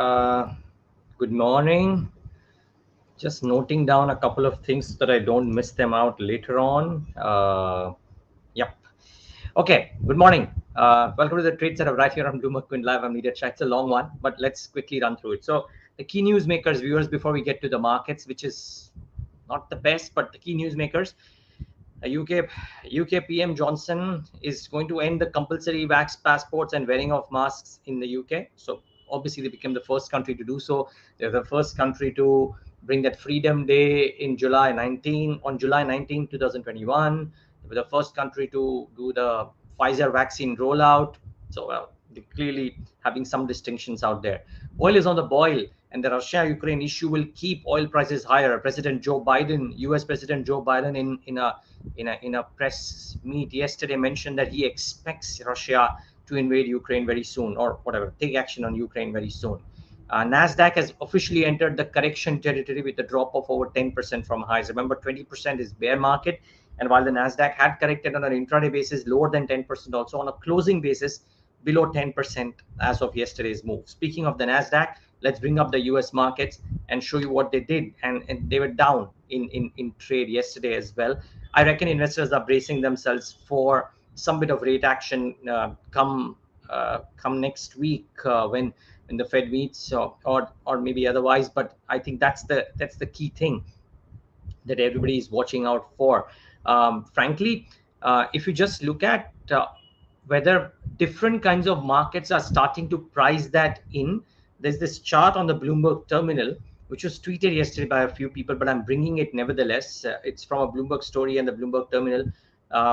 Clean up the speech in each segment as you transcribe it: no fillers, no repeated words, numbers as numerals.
Good morning. Just noting down a couple of things so that I don't miss them out later on. Yep. Okay. Good morning. Welcome to the trade setup right here on BloombergQuint Live. I'm Neeraj Shah. It's a long one, but let's quickly run through it. So the key newsmakers, viewers, before we get to the markets, which is not the best, but the key newsmakers. UK PM Johnson is going to end the compulsory vax passports and wearing of masks in the UK. So obviously they became the first country to do so. They're the first country to bring that Freedom Day in July 19, 2021. They were the first country to do the Pfizer vaccine rollout. So they're clearly having some distinctions out there. Oil is on the boil, and the Russia-Ukraine issue will keep oil prices higher. US President Joe Biden, in a press meet yesterday, mentioned that he expects Russia to invade Ukraine very soon, or whatever, take action on Ukraine very soon. Nasdaq has officially entered the correction territory with a drop of over 10% from highs. Remember, 20% is bear market, and while the Nasdaq had corrected on an intraday basis lower than 10%, also on a closing basis below 10% as of yesterday's move. Speaking of the Nasdaq, let's bring up the US markets and show you what they did, and they were down in trade yesterday as well. I reckon investors are bracing themselves for some bit of rate action come next week when the Fed meets, or maybe otherwise. But I think that's the key thing that everybody is watching out for. Frankly, if you just look at whether different kinds of markets are starting to price that in, there's this chart on the Bloomberg terminal which was tweeted yesterday by a few people, but I'm bringing it nevertheless. It's from a Bloomberg story and the Bloomberg terminal,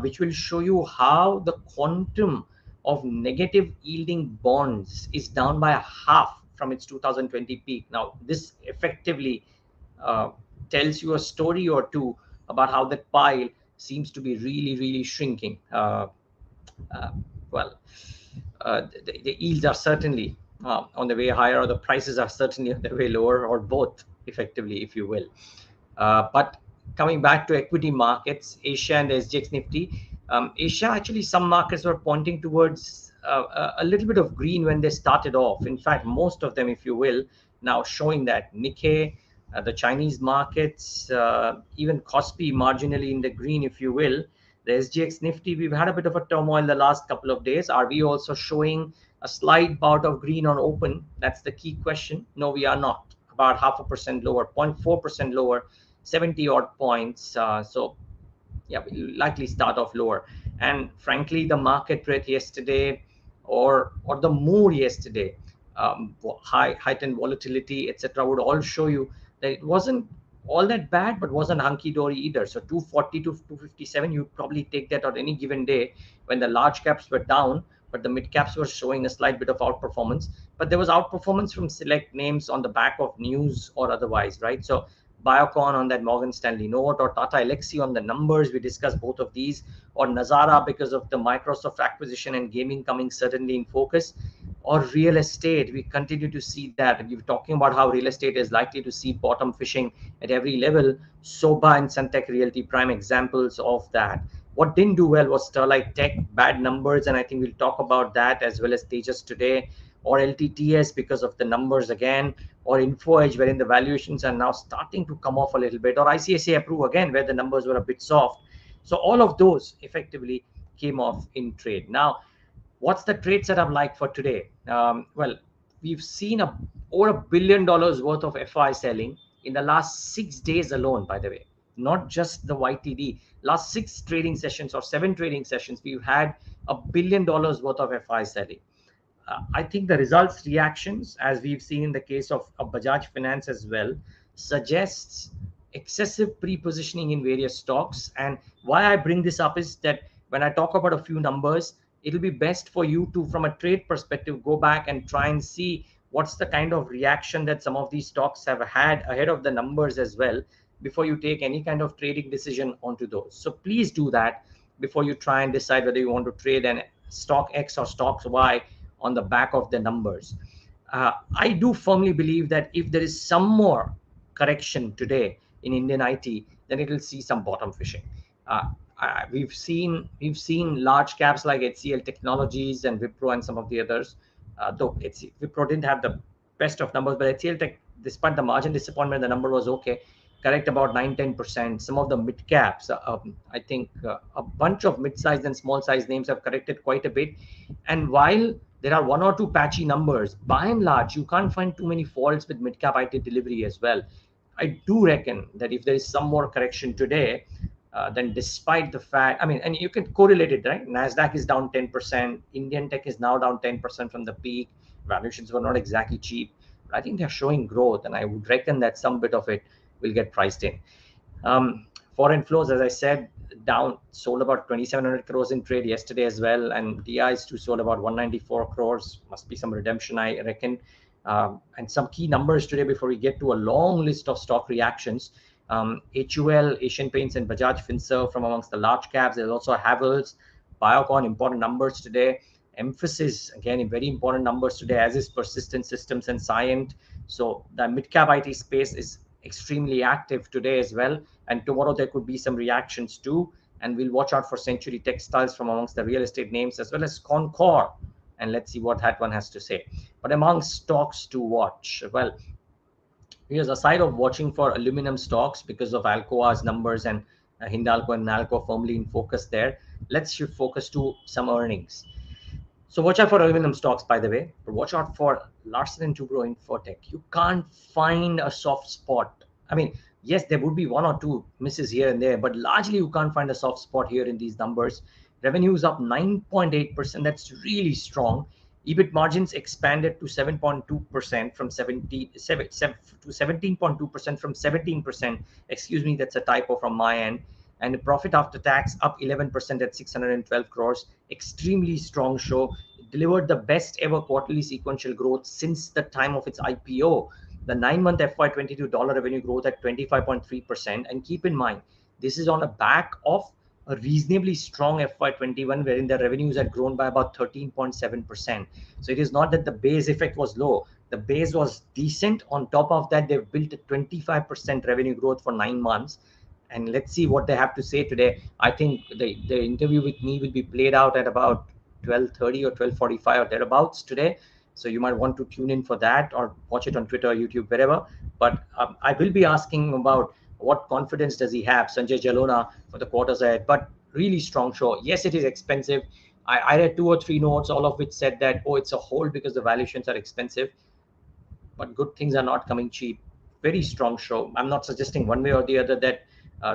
which will show you how the quantum of negative yielding bonds is down by a half from its 2020 peak. Now, this effectively tells you a story or two about how that pile seems to be really shrinking. The yields are certainly on the way higher, or the prices are certainly on the way lower, or both, effectively, if you will. But coming back to equity markets, Asia and the SGX Nifty. Asia, actually, some markets were pointing towards a little bit of green when they started off. In fact, most of them, if you will, now showing that. Nikkei, the Chinese markets, even Kospi marginally in the green, if you will. The SGX Nifty, we've had a bit of a turmoil the last couple of days. Are we also showing a slight bout of green on open? That's the key question. No, we are not. About 0.5% lower, 0.4% lower, 70 odd points. So yeah, we'll likely start off lower. And frankly, the market breadth yesterday, or the mood yesterday, heightened volatility, etc., would all show you that it wasn't all that bad, but wasn't hunky-dory either. So 240 to 257, you'd probably take that on any given day when the large caps were down, but the mid caps were showing a slight bit of outperformance. But there was outperformance from select names on the back of news or otherwise, right? So Biocon on that Morgan Stanley note, or Tata Elxsi on the numbers. We discussed both of these, or Nazara because of the Microsoft acquisition and gaming coming certainly in focus, or real estate. We continue to see that. We're talking about how real estate is likely to see bottom fishing at every level. Soba and Suntec Realty, prime examples of that. What didn't do well was Sterlite Tech, bad numbers, and I think we'll talk about that, as well as Tejas today, or LTTS because of the numbers again, or InfoEdge, wherein the valuations are now starting to come off a little bit, or ICICI Approve again, where the numbers were a bit soft. So all of those effectively came off in trade. Now, what's the trade setup like for today? Well, we've seen over $1 billion worth of FI selling in the last 6 days alone, by the way, not just the YTD. Last 6 trading sessions or 7 trading sessions, we've had $1 billion worth of FI selling. I think the results reactions, as we've seen in the case of Bajaj Finance as well, suggests excessive pre-positioning in various stocks. And why I bring this up is that when I talk about a few numbers, it'll be best for you to, from a trade perspective, go back and try and see what's the kind of reaction that some of these stocks have had ahead of the numbers as well, before you take any kind of trading decision onto those. So please do that before you try and decide whether you want to trade an stock X or stocks Y on the back of the numbers. I do firmly believe that if there is some more correction today in Indian IT, then it will see some bottom fishing. We've seen large caps like HCL Technologies and Wipro and some of the others. Though Wipro didn't have the best of numbers, but HCL Tech, despite the margin disappointment, the number was okay, correct about 9-10%. Some of the mid caps, I think a bunch of mid-sized and small-sized names have corrected quite a bit. And while there are one or two patchy numbers, by and large, you can't find too many faults with mid-cap IT delivery as well. I do reckon that if there is some more correction today, then despite the fact, I mean, and you can correlate it, right? NASDAQ is down 10%. Indian tech is now down 10% from the peak. Valuations were not exactly cheap, but I think they're showing growth, and I would reckon that some bit of it will get priced in. Foreign flows, as I said, down, sold about 2,700 crores in trade yesterday as well, and DIs too sold about 194 crores. Must be some redemption, I reckon. And some key numbers today before we get to a long list of stock reactions. HUL, Asian Paints, and Bajaj Finserv from amongst the large caps. There's also Havells, Biocon, important numbers today. Emphasis, again, in very important numbers today, as is Persistent Systems and Cyient. So the mid-cap IT space is extremely active today as well. And tomorrow there could be some reactions too. And we'll watch out for Century Textiles from amongst the real estate names, as well as Concor. And let's see what that one has to say. But among stocks to watch, well, here's a side of watching for aluminum stocks because of Alcoa's numbers and Hindalco and Nalco firmly in focus there. Let's shift focus to some earnings. So watch out for aluminum stocks, by the way, but watch out for Larsen & Toubro Infotech. You can't find a soft spot. I mean, yes, there would be one or two misses here and there, but largely you can't find a soft spot here in these numbers. Revenues up 9.8%. That's really strong. EBIT margins expanded to 7.2% from 17.2% from 17%. Excuse me, that's a typo from my end. And the profit after tax up 11% at 612 crores. Extremely strong show. It delivered the best ever quarterly sequential growth since the time of its IPO. The 9-month FY22 dollar revenue growth at 25.3%. And keep in mind, this is on a back of a reasonably strong FY21, wherein the revenues had grown by about 13.7%. So it is not that the base effect was low. The base was decent. On top of that, they've built a 25% revenue growth for 9 months. And let's see what they have to say today. I think the interview with me will be played out at about 12:30 or 12:45 or thereabouts today. So you might want to tune in for that or watch it on Twitter, YouTube, wherever. But I will be asking about what confidence does he have, Sanjay Jalona, for the quarters ahead. But really strong show. Yes, it is expensive. I read 2 or 3 notes, all of which said that, oh, it's a hold because the valuations are expensive. But good things are not coming cheap. Very strong show. I'm not suggesting one way or the other that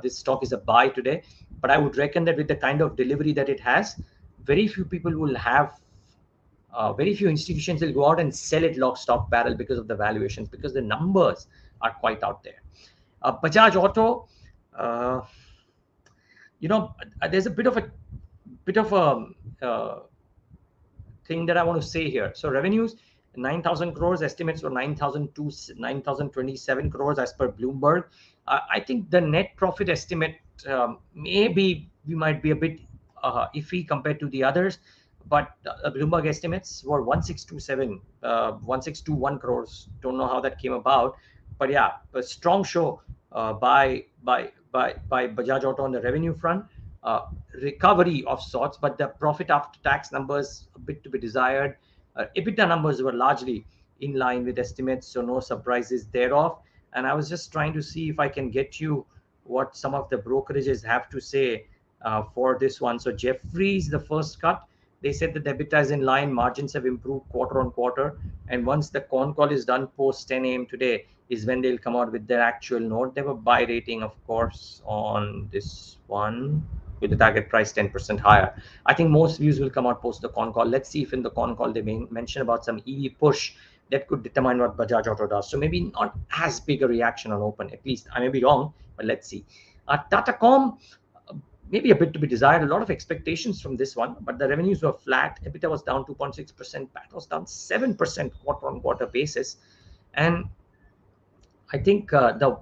this stock is a buy today, but I would reckon that with the kind of delivery that it has, very few people will have, very few institutions will go out and sell it lock, stock, barrel because of the valuations, because the numbers are quite out there. Bajaj Auto, there's a bit of a thing that I want to say here. So revenues, 9,000 crores, estimates were 9,027 crores as per Bloomberg. I think the net profit estimate, maybe we might be a bit iffy compared to the others, but Bloomberg estimates were 1621 crores. Don't know how that came about, but yeah, a strong show by Bajaj Auto on the revenue front. Recovery of sorts, but the profit after tax numbers a bit to be desired. EBITDA numbers were largely in line with estimates, so no surprises thereof. And I was just trying to see if I can get you what some of the brokerages have to say for this one. So Jefferies, the first cut, they said that the EBITDA is in line, margins have improved quarter on quarter, and once the con call is done post 10 a.m. today is when they'll come out with their actual note. They have a buy rating, of course, on this one, with the target price 10% higher. I think most views will come out post the con call. Let's see if in the con call they may mention about some EV push that could determine what Bajaj Auto does. So maybe not as big a reaction on open, at least. I may be wrong, but let's see. Tatacom, maybe a bit to be desired. A lot of expectations from this one, but the revenues were flat. EBITDA was down 2.6%. PAT was down 7% quarter-on-quarter basis. And I think the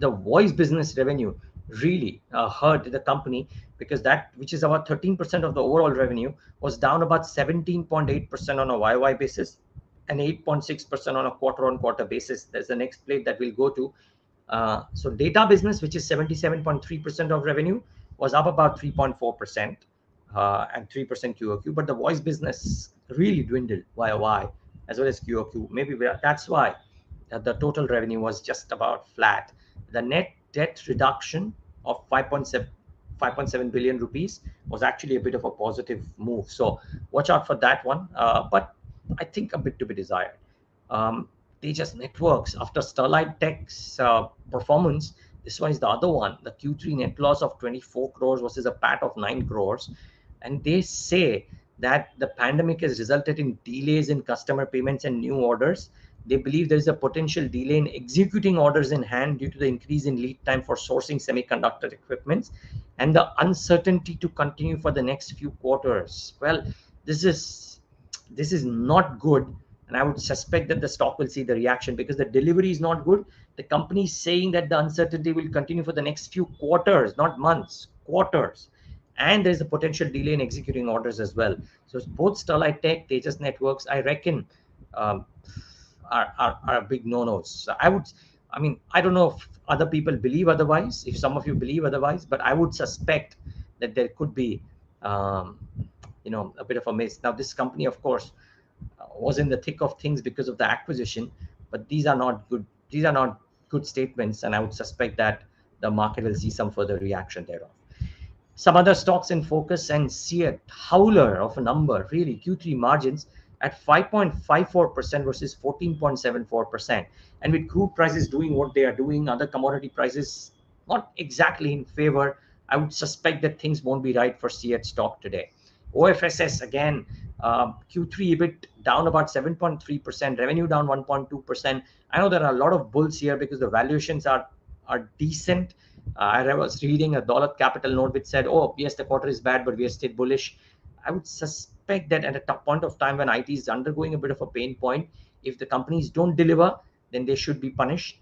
voice business revenue really hurt the company, because that, which is about 13% of the overall revenue, was down about 17.8% on a YY basis and 8.6% on a quarter-on-quarter basis. There's the next plate that we'll go to. So data business, which is 77.3% of revenue, was up about 3.4% and 3% QOQ, but the voice business really dwindled YOY as well as QOQ. Maybe that's why the total revenue was just about flat. The net debt reduction of 5.7 billion rupees was actually a bit of a positive move. So watch out for that one. But I think a bit to be desired. Tejas Networks, after Sterlite Tech's performance, this one is the other one. The Q3 net loss of 24 crores versus a PAT of 9 crores. And they say that the pandemic has resulted in delays in customer payments and new orders. They believe there is a potential delay in executing orders in hand due to the increase in lead time for sourcing semiconductor equipment and the uncertainty to continue for the next few quarters. Well, this is not good, and I would suspect that the stock will see the reaction because the delivery is not good. The company is saying that the uncertainty will continue for the next few quarters, not months, quarters. And there's a potential delay in executing orders as well. So both Sterlite Tech, Tejas Networks, I reckon, um, are big no-nos. So I don't know if other people believe otherwise, if some of you believe otherwise, but I would suspect that there could be, um, a bit of a miss. Now, this company, of course, was in the thick of things because of the acquisition, but these are not good. These are not good statements, and I would suspect that the market will see some further reaction thereof. Some other stocks in focus and see a howler of a number, really. Q3 margins at 5.54% versus 14.74%. And with crude prices doing what they are doing, other commodity prices not exactly in favor, I would suspect that things won't be right for CEAT stock today. OFSS again, Q3 EBIT down about 7.3%, revenue down 1.2%. I know there are a lot of bulls here because the valuations are decent. I was reading a dollar capital note which said, oh, yes, the quarter is bad, but we are still bullish. I would suspect that at a top point of time when IT is undergoing a bit of a pain point, if the companies don't deliver, then they should be punished.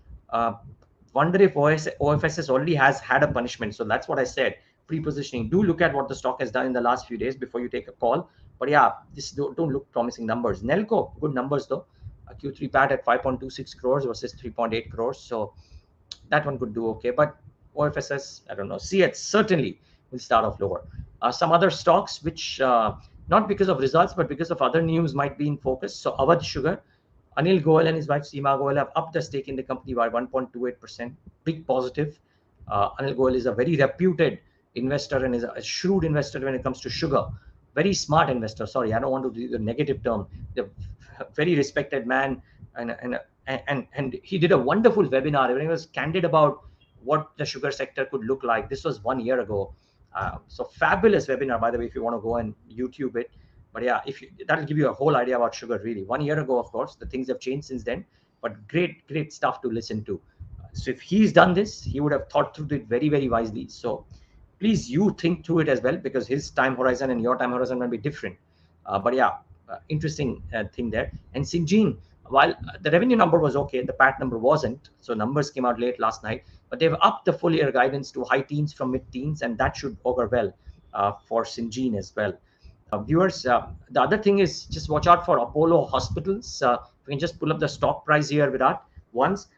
Wonder if OFSS already has had a punishment. So that's what I said. Pre-positioning. Do look at what the stock has done in the last few days before you take a call. But yeah, this don't look promising numbers. Nelco, good numbers though. Q3 PAT at 5.26 crores versus 3.8 crores. So that one could do okay. But OFSS, I don't know. CH certainly will start off lower. Some other stocks which not because of results but because of other news might be in focus. So Awadh Sugar, Anil Goel and his wife Seema Goel have upped the stake in the company by 1.28%. Big positive. Anil Goel is a very reputed investor and is a shrewd investor when it comes to sugar. Very smart investor. Sorry, I don't want to use a negative term. The very respected man, and he did a wonderful webinar. He was candid about what the sugar sector could look like. This was 1 year ago. So fabulous webinar, by the way, if you want to go and YouTube it. But yeah, that'll give you a whole idea about sugar, really. 1 year ago, of course, the things have changed since then, but great stuff to listen to. So if he's done this, he would have thought through it very, very wisely. So please, you think through it as well, because his time horizon and your time horizon might be different. But yeah, interesting thing there. And Syngene, while the revenue number was okay, the PAT number wasn't. So numbers came out late last night, but they've upped the full year guidance to high teens from mid teens, and that should augur well for Syngene as well. Viewers, the other thing is just watch out for Apollo Hospitals. We can just pull up the stock price here, Virat. Once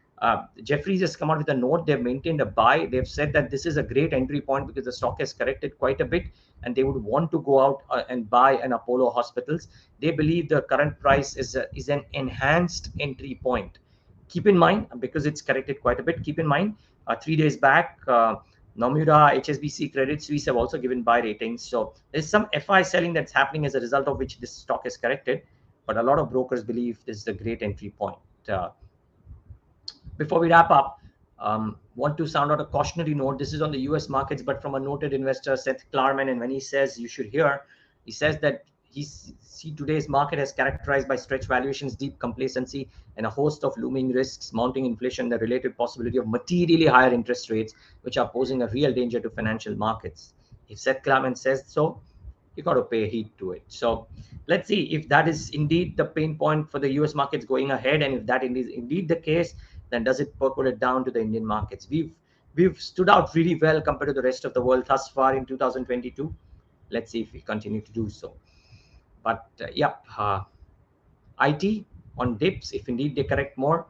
Jefferies has come out with a note, they've maintained a buy. They've said that this is a great entry point because the stock has corrected quite a bit, and they would want to go out and buy an Apollo Hospitals. They believe the current price is an enhanced entry point. Keep in mind, because it's corrected quite a bit, keep in mind, 3 days back, Nomura, HSBC, Credit Suisse have also given buy ratings. So there's some FI selling that's happening as a result of which this stock is corrected. But a lot of brokers believe this is a great entry point. Before we wrap up, want to sound out a cautionary note. This is on the US markets, but from a noted investor, Seth Klarman. And when he says you should hear, he says that today's market is characterized by stretched valuations, deep complacency, and a host of looming risks, mounting inflation, the related possibility of materially higher interest rates, which are posing a real danger to financial markets. If Seth Klarman says so, you got to pay heed to it. So let's see if that is indeed the pain point for the US markets going ahead, and if that is indeed the case, then does it percolate down to the Indian markets? We've stood out really well compared to the rest of the world thus far in 2022. Let's see if we continue to do so. But IT on dips, if indeed they correct more.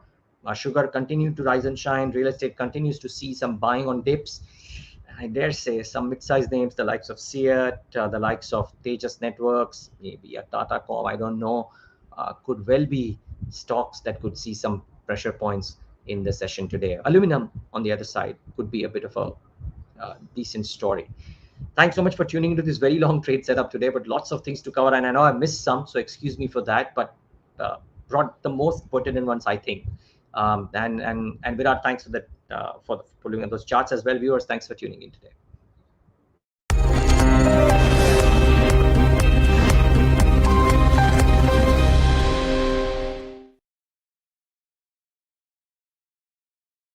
Sugar continued to rise and shine. Real estate continues to see some buying on dips. I dare say some mid-sized names, the likes of CEAT, the likes of Tejas Networks, maybe a Tata Com, I don't know. could well be stocks that could see some pressure points in the session today. Aluminum, on the other side, could be a bit of a decent story. Thanks so much for tuning into this very long trade setup today, but lots of things to cover. And I know I missed some, so excuse me for that, but brought the most pertinent ones, I think. And Virat, thanks for that, for looking at those charts as well. Viewers, thanks for tuning in today.